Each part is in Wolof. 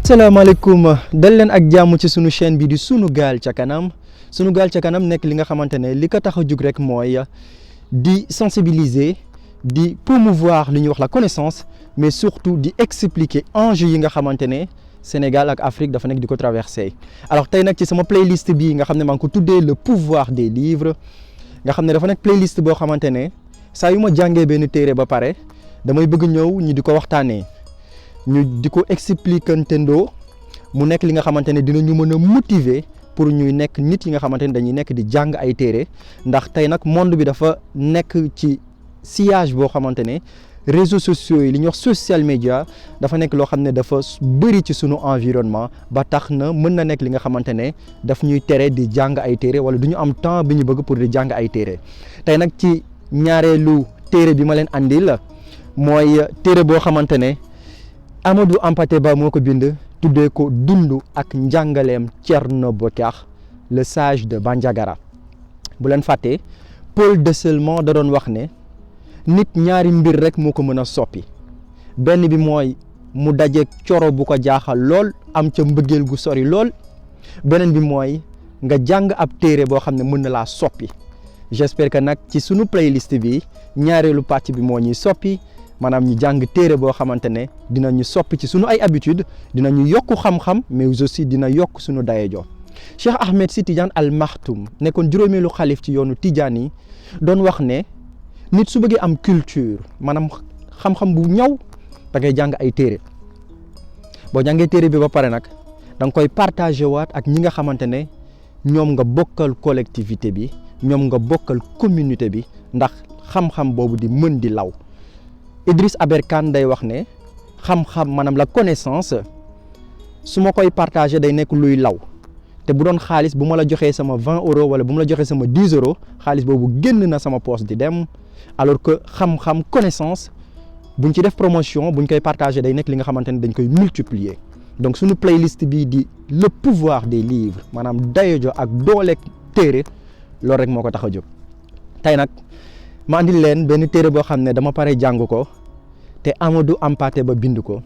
asalaamaaleykum dal leen ak jàmm ci sunu chaîne bi di Sunugal ca kanam Sunugal ca kanam nekk li nga xamante ne li ko tax a jug rek mooy di sensibiliser di promouvoir li ñuy wax la connaissance mais surtout di expliquer enjeux yi nga xamante ne Sénégal ak Afrique dafa nekk di ko traverser. alors tey nag ci sama playlist bi nga xam ne maa ngi ko tuddee le pouvoir des livres nga xam ne dafa nekk playlist boo xamante ne saa yu ma jàngee benn téere ba pare damay bëgg ñëw ñi di ko waxtaanee. ñu di ko expliquantendoo mu nekk li nga xamante ne dinañu mën a motiver pour ñuy nekk nit yi nga xamante ne dañuy nekk di jàng ay téere ndax tey nag monde bi dafa nekk ci sillage boo xamante ne réseaux sociaux yi li ñuy wax social media dafa nekk loo xam ne dafa bëri ci sunu environnement ba tax na mën na nekk li nga xamante ne daf ñuy tere di jàng ay téere wala du ñu am temps bi ñu bëgg pour di jàng ay téere tey nag ci ñaareelu téere bi ma leen andil mooy téere boo xamante ne Amadou Hampâté Bâ moo ko bind tuddee ko dund ak njàngaleem Thierno Bokar le sage de Bandiagara bu leen fàttee Paul Desaillemans da doon wax ne nit ñaari mbir rek moo ko mën a soppi benn bi mooy mu dajeeg coro bu ko jaaxal lool am ca mbëggeel gu sori lool beneen bi mooy nga jàng ab téere boo xam ne mën na laa soppi j'espère que nag ci sunu playlist bi ñaareelu pàcc bi moo ñuy soppi maanaam ñu jàng téere boo xamante ne dinañu soppi ci sunu ay habitude dinañu yokk xam-xam mais aussi dina yokk sunu dayejo Cheikh Ahmed Sy Tidiane Al Maktoum nekkoon juróomeelu xalif ci yoonu Tidiane yi doon wax ne nit su bëggee am culture maanaam xam-xam bu ñaw da ngay jàng ay téere boo jàngee téere bi ba pare nag da nga koy partagé waat ak ñi nga xamante ne ñoom nga bokkal collectivité bi ñoom nga bokkal communauté bi ndax xam-xam boobu di mën di law Idriss Aberkane day wax ne xam-xam maanaam la connaissance su ma koy partagé day nekk luy law te bu doon xaalis bu ma la joxee sama 20 euros wala bu ma la joxee sama 10 euros xaalis boobu génn na sama poche di dem alors que xam-xam connaissance buñ ci def promotion buñ koy partagé day nekk li nga xamante ne dañ koy multiplier donc suñu playlist bii di le pouvoir des livres maanaam dayojo ak dooleeg téere loolu rek moo ko tax a jóg tey nag ma andil leen benn téere boo xam ne dama pare jàng ko te Amadou Hampâté Bâ bind ko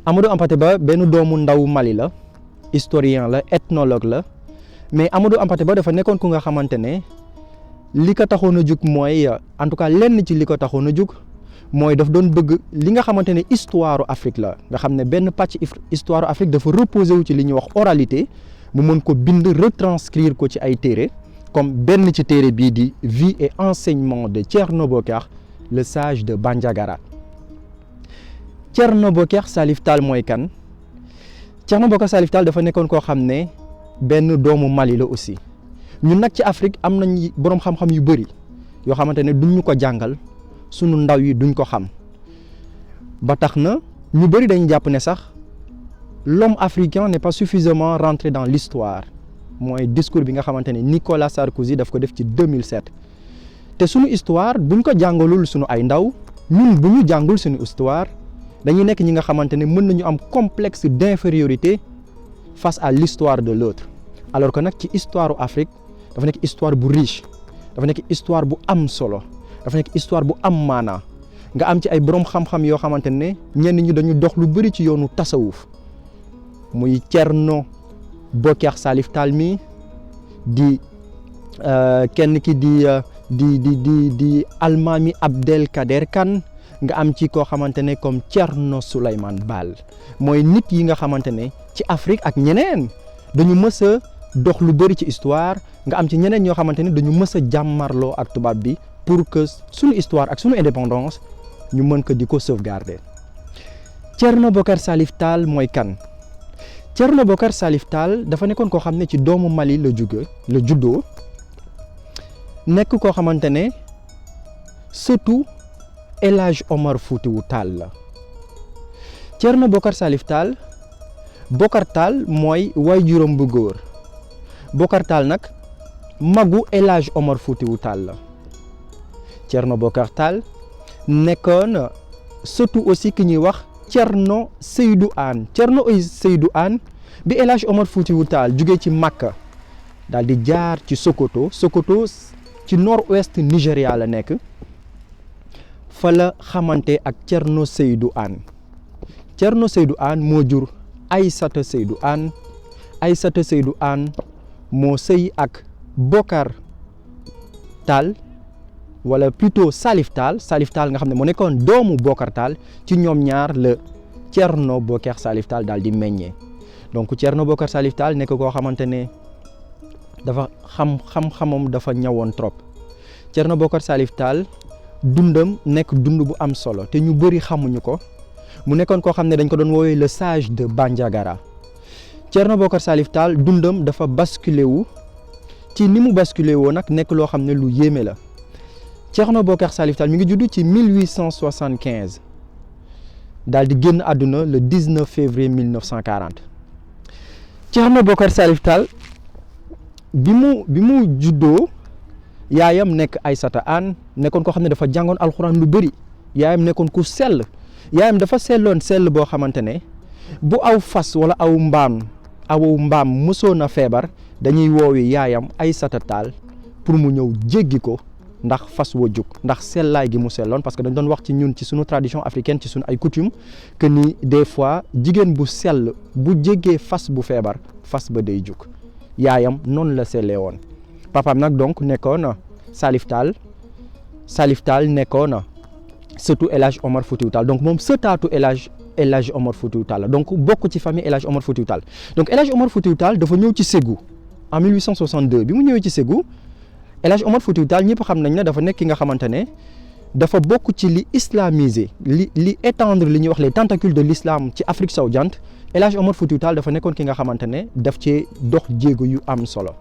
Amadou Hampâté Bâ benn doomu ndaw Mali la historien la ethnologue la mais Amadou Hampâté Bâ dafa nekkoon ku nga xamante ne li ko taxoon a jug mooy en tout cas lenn ci li ko taxoon a jug mooy daf doon bëgg li nga xamante ne histoire Afrique la nga xam ne benn pàcc histoire Afrique dafa reposé wu ci li ñuy wax oralité mu mën ko bind retranscrire ko ci ay téere comme benn ci téere bii di vie et enseignement de Thierno Bokar le sage de Bandiagara Thierno Bokar Salif Tall mooy kan Thierno Bokar Salif Tall dafa nekkoon koo xam ne benn doomu Mali la aussi ñun nag ci Afrique am nañ boroom xam-xam yu bëri yoo xamante ne duñ ñu ko jàngal sunu ndaw yi duñ ko xam ba tax na ñu bëri dañu jàpp ne sax l'homme africain n'est pas suffisamment rentré dans l'histoire mooy discours bi nga xamante ne Nicolas Sarkozy daf ko def ci 2007 te sunu histoire buñ ko jàngalul sunu ay ndaw ñun bu ñu jàngul sunu histoire dañuy nekk ñi nga xamante ne mën nañu am complexe d'infériorité face à l'histoire de l'autre alors que nag ci histoire Afrique dafa nekk histoire bu riche dafa nekk histoire bu am solo dafa nekk histoire bu am maanaa nga am ci ay boroom xam-xam yoo xamante ne ñenn ñi dañu dox lu bëri ci yoonu tasawuf muy Thierno Bokar Salif Tall mi di kenn ki di Almami Abdelkader Kane nga am ci koo xamante ne comme Thierno Souleymane Baal mooy nit yi nga xamante ne ci Afrique ak ñeneen dañu mës a dox lu bëri ci histoire nga am ci ñeneen ñoo xamante ne dañu mës a jàmmarloo ak tubaab bi pour que suñu histoire ak suñu indépendance ñu mën ko di ko sauvegarder Thierno Bokar Salif Tall mooy kan Thierno Bokar Salif Tall dafa nekkoon koo xam ne ci doomu Mali la juddoo nekk koo xamante ne surtout El Hadj Omar Foutiyou Tall la Thierno Bokar Salif Tall Bokar Tall mooy waajuram bu góor Bokar Tall nag magu El Hadj Omar Foutiyou Tall la Thierno Bokar Tall nekkoon surtout aussi ki ñuy wax Thierno Seydou Anne Thierno Seydou Anne bi El Hadj Omar Foutiyou Tall jugee ci Makka daal di jaar ci Sokoto ci nord-ouest Nigéria la nekk fa la xamante ak Thierno Seydou Anne moo jur Aïssata Seydou Anne. Aïssata Seydou Anne moo sëy ak Bokar Tall wala plutôt Salif Tall nga xam ne moo nekkoon doomu Bokar Tall ci ñoom ñaar la Thierno Bocar Salif Tall daal di meññee donc Thierno Bocar Salif Tall nekk koo xamante ne dafa xam-xamam dafa ñawoon trop Thierno Bocar Salif Tall dundam nekk dund bu am solo te ñu bëri xamuñu ko mu nekkoon koo xam ne dañ ko doon woowee le sage de Bandiagara Thierno Bocar Salif Tall dundam dafa basculé wu ci ni mu basculé woo nag nekk loo xam ne lu yéeme la Thierno Bocar Salif Tall mi ngi judd ci 1875 daal di génn àdduna le 19 février 1940 Thierno Bocar Salif Tall bi mu juddoo yaayam nekk Aïssata Anne nekkoon koo xam ne dafa jàngoon alxuraan lu bëri yaayam nekkoon ku sell yaayam dafa selloon sell boo xamante ne bu aw fas wala aw mbaam mësoon a feebar dañuy woowi yaayam Aïssata Tall pour mu ñëw jéggi ko ndax fas wa jug ndax sellaay gi mu selloon parce que dañ doon wax ci ñun ci sunu tradition africaine ci sunu ay coutume que ni des fois jigéen bu sell bu jéggee fas bu feebar fas ba day jug yaayam noonu la sellee woon papaam nag donc nekkoon Salif Tall nekkoon sëtu El Hadj Omar Foutiyou Tall donc moom sëtaatu El Hadj Omar Foutiyou Tall donc bokk ci famille El Hadj Omar Foutiyou Tall donc El Hadj Omar Foutiyou Tall dafa ñëw ci Ségou en 1862 bi mu ñëwee ci Ségou El Hadj Omar Foutiyou Tall ñëpp xam nañ ne dafa nekk ki nga xamante ne dafa bokk ci li islamisé li étendre li ñuy wax les tentacules de l'islam ci Afrique sowu-jant El Hadj Omar Foutiyou Tall dafa nekkoon ki nga xamante ne daf cee dox jéego yu am solo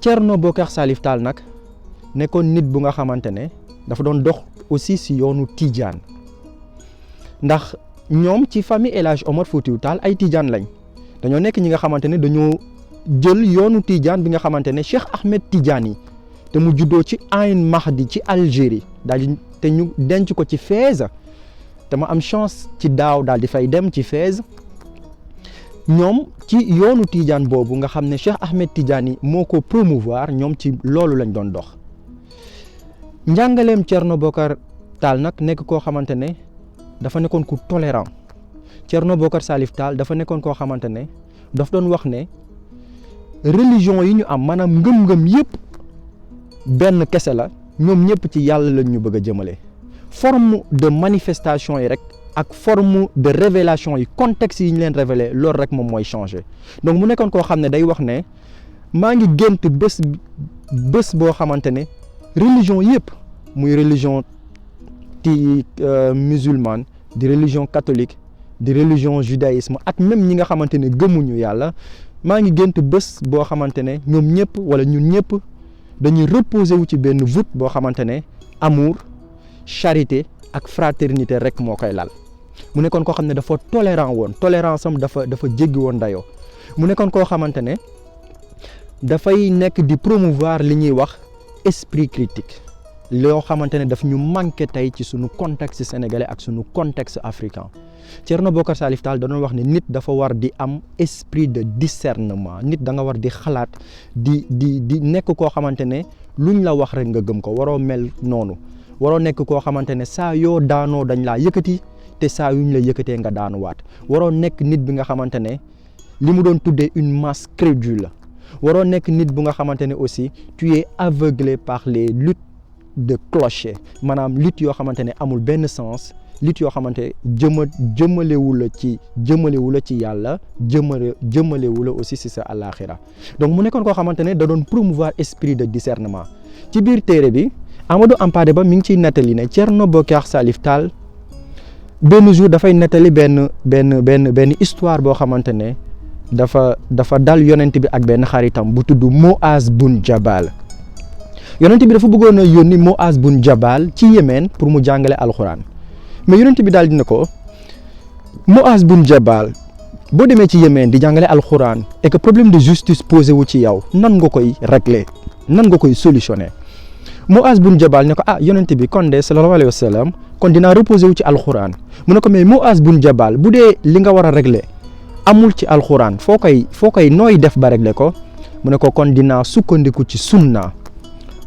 Thierno Bocar Salif Tall nag nekkoon nit bu nga xamante ne dafa doon dox aussi si yoonu Tidiane ndax ñoom ci famille El Hadj Omar Foutiyou Tall ay Tidiane lañ dañoo nekk ñi nga xamante ne dañoo jël yoonu Tidiane bi nga xamante ne Cheikh Ahmed Tidiane yi te mu juddoo ci Ain Mahdi ci Algérie daal di te ñu denc ko ci Fès te ma am chance ci daaw daal di fay dem ci Fès ñoom ci yoonu Tidiane boobu nga xam ne Cheikh Ahmed Tidiane yi moo ko promouvoir ñoom ci loolu lañ doon dox njàngaleem Thierno Bocar Tall nag nekk koo xamante ne dafa nekkoon ku tolérant Thierno Bocar Salif Tall dafa nekkoon koo xamante ne daf doon wax ne religion yi ñu am maanaam ngëm-ngëm yëpp benn kese la ñoom ñëpp ci yàlla lañ ñu bëgg a jëmale forme de manifestation yi rek ak forme de révélation yi contexte yi ñu leen révélé loolu rek moom mooy changé donc mu nekkoon koo xam ne day wax ne maa ngi gént bés boo xamante ne religion yëpp muy religion musulmane di religion catholique di religion judaïsme ak même ñi nga xamante ne gëmuñu yàlla maa ngi gént bés boo xamante ne ñoom ñëpp wala ñun ñëpp dañuy reposer wu ci benn voûte boo xamante ne amour charité ak fraternité rek moo koy lal mu nekkoon koo xam ne dafa tolérant woon tolérance am dafa jéggi woon dayoo mu nekkoon koo xamante ne dafay nekk di promouvoir li ñuy wax esprit critique loo xamante ne daf ñu manqué tey ci sunu contexte sénégalais ak sunu contexte africain Thierno Bocar Salif Tall da doon wax ne nit dafa war di am esprit de discernement nit da nga war di xalaat di nekk koo xamante ne luñ la wax rek nga gëm ko waroo mel noonu waroo nekk koo xamante ne saa yoo daanoo dañ laa yëkkati te saa yuñ la yëkkatee nga daanuwaat waroo nekk nit bi nga xamante ne li mu doon tuddee une masse crédule waroo nekk nit bu nga xamante ne aussi tu es aveuglé par les luttes de clocher maanaam lutte yoo xamante ne amul benn sens lutte yoo xamante jëmalewu la ci yàlla jëmalewu la aussi si sa àllaaxira donc mu nekkoon koo xamante ne da doon promouvoir esprit de discernement ci biir téere bi Amadou Hampâté Bâ mi ngi ciy nettali ne Thierno Bocar Salif Tall benn jour dafay nettali benn histoire boo xamante ne dafa dal yonent bi ak benn xaritam bu tudd Muaz bun Jabal yonent bi dafa bëggoon a yónni Muaz bun Jabal ci Yémen pour mu jàngale alxuraan mais yonent bi daal dina ko Muaz bun Jabal boo demee ci Yémen di jàngale alxuraan et que problème de justice posé wu ci yow nan nga koy régler nan nga koy solutionner Muaz bun Jabal ne ko yonent bi kon de sallallahu alayhi wa sallam kon dinaa reposé wu ci alxuraan mu ne ko mais Muaz bun Jabal bu dee li nga war a régler amul ci alxuraan foo koy nooy def ba régler ko mu ne ko kon dinaa sukkandiku ci sunna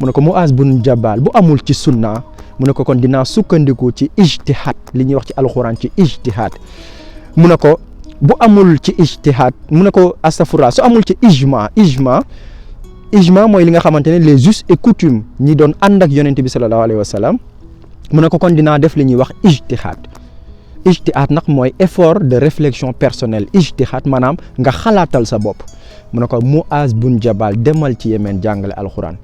mu ne ko Muaz bun Jabal bu amul ci sunna mu ne ko kon dinaa sukkandiku ci ijtihad li ñuy wax ci alxuraan ci ijtihad mu ne ko bu amul ci ijtihaad mu ne ko astafurlah su amul ci ijma mooy li nga xamante ne les us et coutumes ñi doon ànd ak yonent bi sallallahu alayhi wa sallam mu ne ko kon dinaa def li ñuy wax ijtihaad nag mooy effort de réflexion personnelle ijtihaad maanaam nga xalaatal sa bopp mu ne ko Muaz bun Jabal demal ci Yémen jàngale alxuraan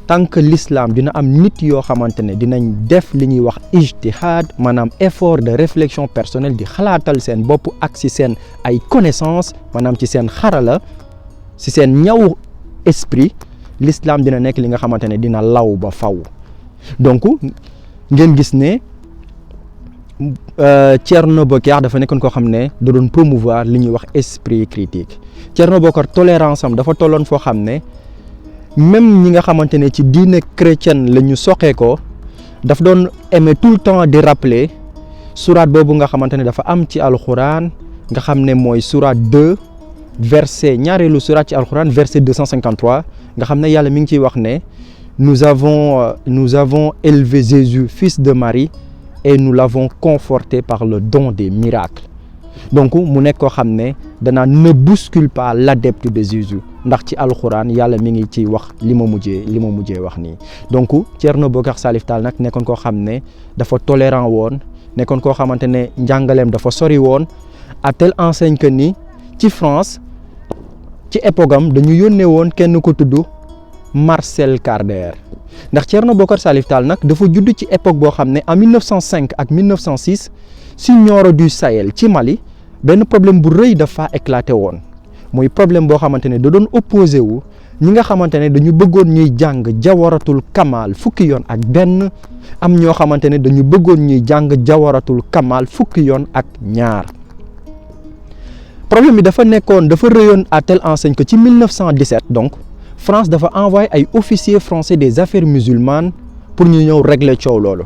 tant que l'islam dina am nit yoo xamante ne dinañ def li ñuy wax ijtihaad maanaam effort de réflexion personnelle di xalaatal seen bopp ak ci seen ay connaissance maanaam ci seen xarala ci seen ñaw esprit l'islam dina nekk li nga xamante ne dina law ba faw donc ngeen gis ne Thierno Bokar dafa nekkoon koo xam ne da doon promouvoir li ñuy wax esprit critique Thierno Bokar tolérance am dafa tolloon foo xam ne même ñi nga xamante ne ci diine chrétienne la ñu soqee ko daf doon aimer tout le temps di rappeler surat boobu nga xamante ne dafa am ci alxuraan nga xam ne mooy surat 2 verset ñaareelu surat ci alxuraan verset 253 nga xam ne yàlla mi ngi ciy wax ne nous avons élevé Jésus fils de Marie et nous l'avons conforté par le don des miracles donc mu nekk koo xam ne danaa ne bouscule pas l'adepte de Jésus ndax ci alxuraan yàlla mi ngi ci wax li ma mujjee wax nii donc Thierno Bokar Salif Tall nag nekkoon koo xam ne dafa tolérant woon nekkoon koo xamante ne njàngaleem dafa sori woon à telle enseigne que ni ci France ci époque am dañu yónnee woon kenn ko tudd Marcel Carder ndax Thierno Bokar Salif Tall nag dafa judd ci époque boo xam ne en 1905 ak 1906 si Nioro du Sahel ci Mali benn problème bu rëy dafa éclaté woon mooy problème boo xamante ne da doon opposé wu ñi nga xamante ne dañu bëggoon ñuy jàng jawaratul kamal fukki yoon ak benn am ñoo xamante ne dañu bëggoon ñuy jàng jawaratul kamal fukki yoon ak ñaar problème bi dafa rëyoon à telle enseigne que ci 1917 donc France dafa envoyé ay officiers français des affaires musulmanes pour ñu ñëw régler coow loolu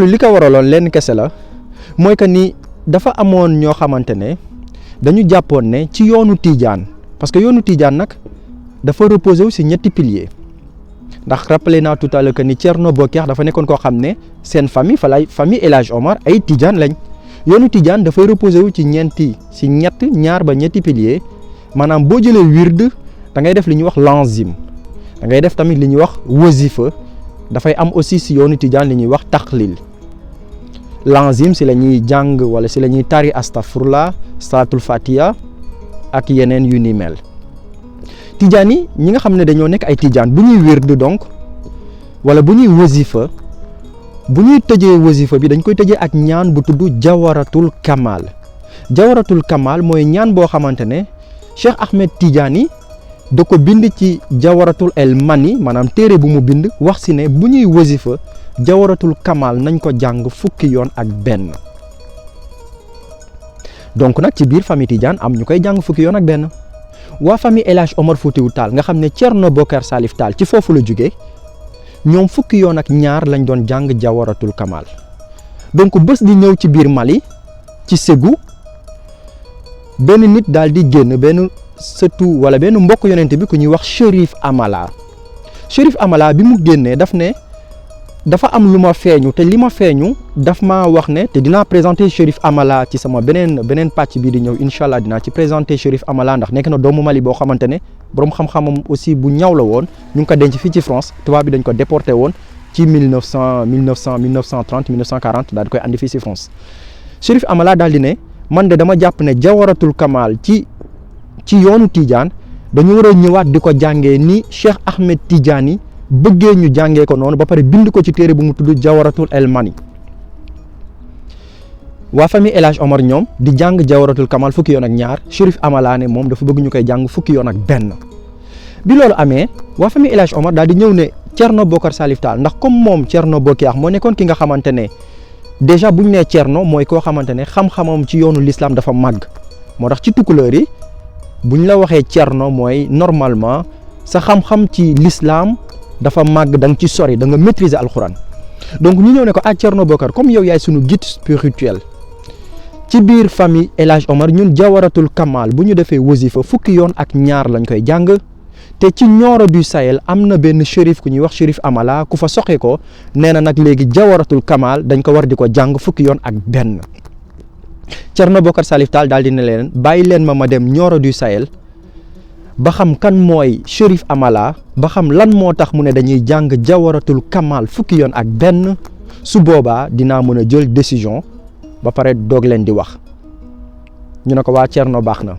li ko waraloon lenn kese la mooy que ni dafa amoon ñoo xamante ne dañu jàppoon ne ci yoonu Tidiane parce que yoonu Tidiane nag dafa reposer wu ci ñetti piliers ndax rappelé naa tout à l'heure que ni Thierno Bokar dafa nekkoon koo xam ne seen famille El Hadj Omar ay Tidiane lañ yoonu Tidiane dafay reposer wu ci ñaar ba ñetti piliers maanaam boo jëlee wird da ngay def li ñuy wax lanzim da ngay def tamit li ñuy wax wazifa dafay am aussi si yoonu Tidiane li ñuy wax taxlil lanzim si la ñuy jàng wala si la ñuy tari astafurlah salatul fatiha ak yeneen yu ni mel Tidiane yi ñi nga xam ne dañoo nekk ay Tidiane bu ñuy wird donc wala bu ñuy wazifa bu ñuy tëjee wazifa bi dañ koy tëjee ak ñaan bu tudd jawaratul kamal mooy ñaan boo xamante ne Cheikh Ahmed Tidiane da ko bind ci jawaratul el mani maanaam téere bu mu bind wax si ne bu ñuy wasifa jawaratul kamal nañ ko jàng fukki yoon ak benn donc nag ci biir famille Tidiane am ñu koy jàng fukki yoon ak benn waa famille El Hadj Omar Foutiyou Tall nga xam ne Thierno Bokar Salif Tall ci foofu la jóge ñoom fukki yoon ak ñaar lañ doon jàng jawaratul kamal donc bés di ñëw ci biir Mali ci Ségou benn nit daal di génn benn sëtu wala benn mbokk yonent bi ku ñuy wax Chérif Amala bi mu génnee daf ne dafa am lu ma feeñu te li ma feeñu daf ma wax ne te dinaa présenter Chérif Amala ci sama beneen pàcc bi di ñëw incha allah dinaa ci présenter Chérif Amala ndax nekk na doomu Mali boo xamante ne borom xam-xamam aussi bu ñaw la woon ñu ngi ko denc fii ci France tubaab bi dañ ko déporté woon ci 1930 1940 daal di koy andi fii ci France Chérif Amala daal di ne man de dama jàpp ne jawaratul kamal ci yoonu Tidiane dañu war a ñëwaat di ko jàngee ni Cheikh Ahmed Tidiane bëggee ñu jàngee ko noonu ba pare bind ko ci téere bu mu tudd jawaratul el mani waa famille El Hadj Omar ñoom di jàng jawaratul kamal fukki yoon ak ñaar Chérif Amala ne moom dafa bëgg ñu koy jàng fukki yoon ak benn bi loolu amee waa famille El Hadj Omar daal di ñëw ne Thierno Bokar Salif Tall ndax comme moom Thierno Bokar moo nekkoon ki nga xamante ne déjà bu ñu nee Thierno mooy koo xamante ne xam-xamam ci yoonu l'islam dafa màgg moo tax ci tukulóor yi bu ñu la waxee Thierno mooy normalement sa xam-xam ci l'islam dafa màgg da nga ci sori da nga maîtriser alxuraan donc ñu ñëw ne ko Thierno Bokar comme yow yaay sunu guide spirituel ci biir famille El Hadj Omar ñun jawaratul kamal bu ñu defee wasifa fukki yoon ak ñaar lañ koy jàng te ci Nioro du Sahel am na benn shérif ku ñuy wax Chérif Amala ku fa soxee ko nee na nag léegi jawaratul kamal dañ ko war di ko jàng fukki yoon ak benn Thierno Bocar Salif Tall daal di ne leen bàyyi leen ma dem Nioro du Sahel ba xam kan mooy Cherif Amala ba xam lan moo tax mu ne dañuy jàng Jawharatul Kamal fukki yoon ak benn su boobaa dinaa mën a jël décision ba pare doog leen di wax. ñu ne ko waa Thierno baax na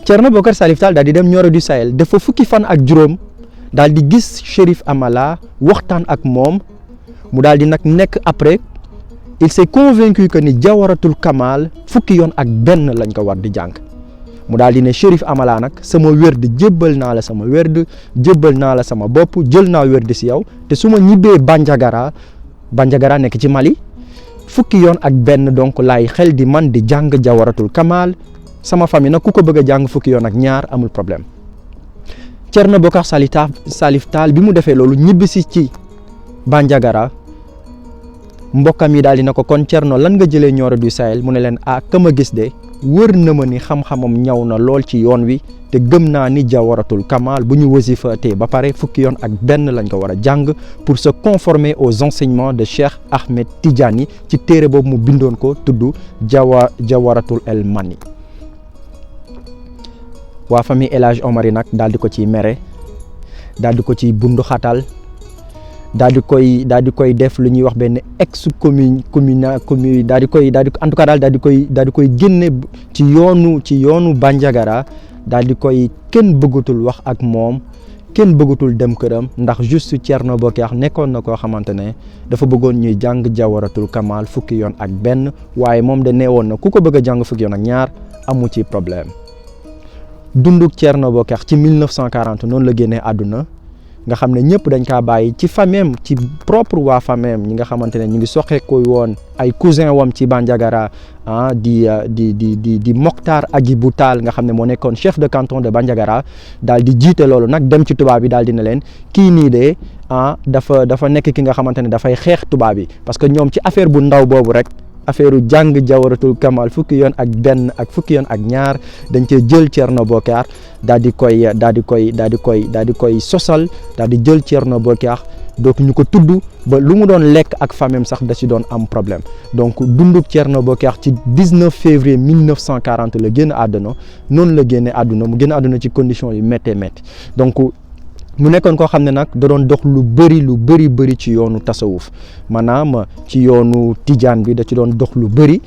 Thierno Bocar Salif Tall daal di dem Nioro du Sahel def fa fukki fan ak juróom daal di gis Cherif Amala waxtaan ak moom mu daal di nag nekk après il s'est convaincu que ni Jawharatul Kamal fukki yoon ak benn lañ ko war di jàng mu daal di ne Cherif Amala nag sama werd jébbal naa la sama werd jébbal naa la sama bopp jël naa werd si yow te su ma ñibbee Bandiagara nekk ci Mali fukki yoon ak benn donc laay xel di man di jàng Jawharatul Kamal sama famille nag ku ko bëgg a jàng fukki yoon ak ñaar amul problème. Thierno Bocar Salif Tall bi mu defee loolu ñibbisi ci Bandiagara mbokkam yi daal di na ko kon Thierno lan nga jëlee Nioro du Sahel mu ne leen ka ma gis de wër na ma ni xam-xamam ñaw na lool ci yoon wi te gëm naa ni Jawharatul Kamal bu ñu wasifa te ba pare fukki yoon ak benn lañ ko war a jàng pour se conformer aux enseignements de Cheikh Ahmed Tidiane ci téere boobu mu bindoon ko tudd Jawharatul El Mani. waa famille El Hadj Omar yi nag daal di ko ciy mere daal di ko ciy bundu xatal daal di koy def lu ñuy wax benn daal di koy en tout cas daal di koy génne ci yoonu Bandiagara daal di koy kenn bëggatul wax ak moom kenn bëggatul dem këram ndax juste Thierno Bocar nekkoon na koo xamante ne dafa bëggoon ñuy jàng Jawharatul Kamal fukki yoon ak benn waaye moom de nee woon na ku ko bëgg a jàng fukki yoon ak ñaar amu ci problème. dunduk Thierno Bocar ci 1940 noonu la génnee àdduna nga xam ne ñëpp dañ kaa bàyyi ci famem ci propre waa famem ñi nga xamante ne ñu ngi soqeeku woon ay cousin wam ci Bandiagara di Mokhtar Agibou Tall nga xam ne moo nekkoon chef de canton de Bandiagara daal di jiite loolu nag dem ci tubaab bi daal di ne leen kii nii de dafa nekk ki nga xamante ne dafay xeex tubaab bi parce que ñoom ci affaire bu ndaw boobu rek. affaire jàng Jawharatul Kamal fukki yoon ak benn ak fukki yoon ak ñaar dañ cee jël Thierno Bocar daal di koy sosal daal di jël Thierno Bocar donc ñu ko tudd ba lu mu doon lekk ak famem sax da ci doon am problème donc dunduk Thierno Bocar ci 19 février 1940 la génn àdduna noonu la génne àdduna mu génn àdduna ci conditions yu méttee métti donc mu nekkoon koo xam ne nag da doon dox lu bëri ci yoonu tasawuf maanaam ci yoonu Tidiane bi da ci doon dox lu bëri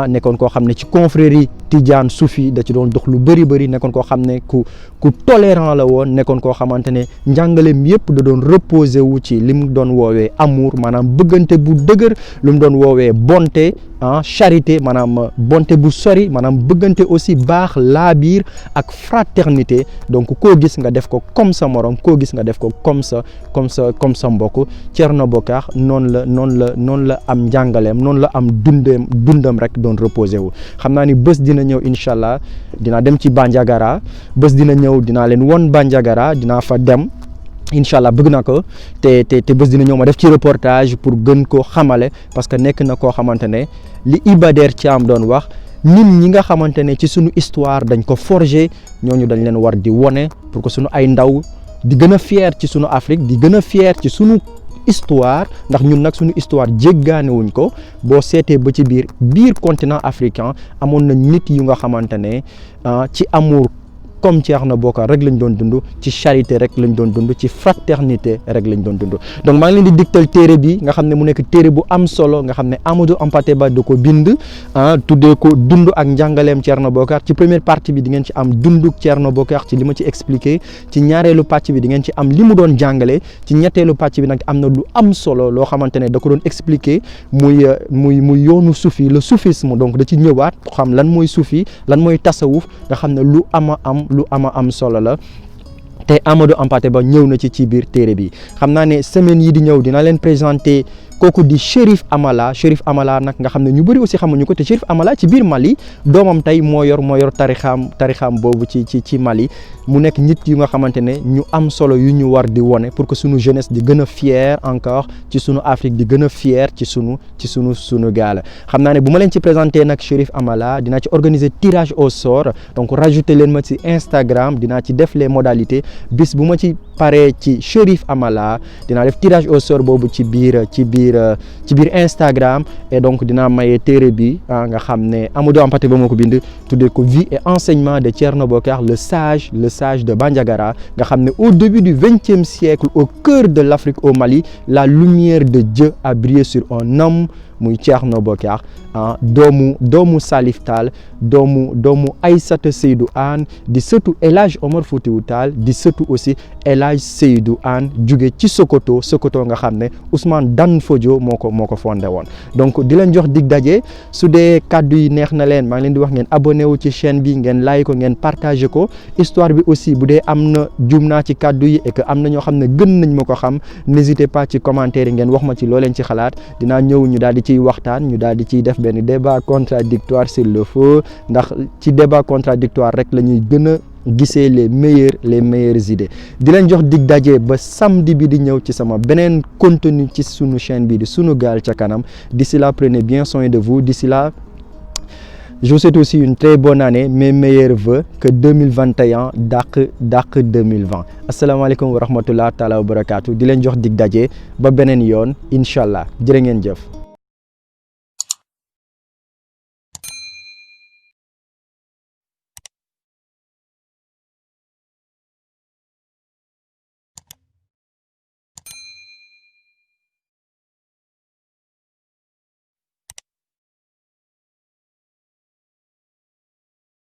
nekkoon koo xam ne ci confrérie Tidiane Soufi da ci doon dox lu bëri nekkoon koo xam ne ku tolérant la woon nekkoon koo xamante ne njàngaleem yëpp da doon reposé wu ci li mu doon woowee amour maanaam bëggante bu dëgër lu mu doon woowee bonté charité maanaam bonté bu sori maanaam bëggante aussi baax laabiir ak fraternité donc koo gis nga def ko comme sa morom koo gis nga def ko comme sa mbokk Thierno Bocar noonu la am njàngaleem noonu la am dundam rek doon reposé wu xam naa ni bés dina ñëw incha allah dinaa dem ci Bandiagara bés dina ñëw dinaa leen won Bandiagara dinaa fa dem incha allah bëgg na ko te bés dina ñëw ma def ci reportage pour gën koo xamale parce que nekk na koo xamante ne li Iba Der Thiam doon wax nit ñi nga xamante ne ci suñu histoire dañ ko forger ñooñu dañ leen war di wone pour que suñu ay ndaw di gën a fier ci suñu Afrique di gën a fier ci suñu histoire ndax ñun nag suñu histoire jéggaane wuñ ko boo seetee ba ci biir continent africain amoon na nit yu nga xamante ne ci amour comme Thierno Bocar rek lañ doon dund ci charité rek lañ doon dund ci fraternité rek lañ doon dund donc maa ngi leen di digtal téere bi nga xam ne mu nekk téere bu am solo nga xam ne Amadou Hampâté Bâ da ko bind tuddee ko dund ak njàngaleem Thierno Bocar ci première partie bi di ngeen ci am dunduk Thierno Bocar ci li ma ci expliqué ci ñaareelu pàcc bi di ngeen ci am li mu doon jàngale ci ñetteelu pàcc bi nag am na lu am solo loo xamante ne da ko doon expliqué muy yoonu suufi le soufisme donc da ci ñëwaat xam lan mooy suufi lan mooy tasawuf nga xam ne lu ama am solo la te Amadou Hampâté Bâ ñëw na ci biir téere bi xam naa ne semaine yi di ñëw dina leen présenter kooku di Cherif Amala nag nga xam ne ñu bëri aussi xamuñu ko te Cherif Amala ci biir Mali doomam tey moo yor tarixaam boobu ci Mali mu nekk nit yu nga xamante ne ñu am solo yu ñu war di wone pour que sunu jeunesse di gën a fier encore ci sunu Afrique di gën a fier ci sunu gaal xam naa ne bu ma leen ci présenter nag Cherif Amala dinaa ci organiser tirage au sort donc rajouter leen ma ci Instagram dinaa ci def les modalités bis bu ma ci paree ci Cherif Amala dinaa def tirage au sort boobu ci biir Instagram et donc dinaa maye téere bi nga xam ne Amadou Hampâté Bâ moo ko bind tuddee ko vie et enseignement de Thierno Bokar le sage de Bandiagara nga xam ne au début du XXe siècle au cœur de l'Afrique au Mali la lumière de Dieu a brillé sur un homme muy Thierno Bokar doomu Salif Tall doomu Aïssata Seydou Anne di sëtu El Hadj Omar Foutiyou Tall di sëtu aussi El Hadj Seydou Anne jóge ci Sokoto nga xam ne Ousmane Dan Fodio moo ko fondé woon donc di leen jox dig daje su dee kàddu yi neex na leen maa ngi leen di wax ngeen abonné wu ci chaîne bi ngeen like ko ngeen partagé ko histoire bi aussi bu dee am na jum naa ci kàddu yi et que am na ñoo xam ne gën nañ ma ko xam n'hésitez pas ci commentaire yi ngeen wax ma ci loo leen ci xalaat dinaa ñëw ñu daal di ciy waxtaan ñu daal di ciy def benn débat contradictoire s'il le faut ndax ci débat contradictoire rek la ñuy gën a gisee les meilleures idées di leen jox dig daje ba samedi bi di ñëw ci sama beneen contenu ci sunu chaîne bi di Sunugal ca kanam d'ici là prenez bien soin de vous d'ici là je vous souhaite aussi une très bonne année mes meilleurs vœux que 2021 dàq 2020 asalaamaaleykum wa rahmatullah taala wa barakaatu di leen jox dig daje ba beneen yoon incha allah jërë ngeen jëf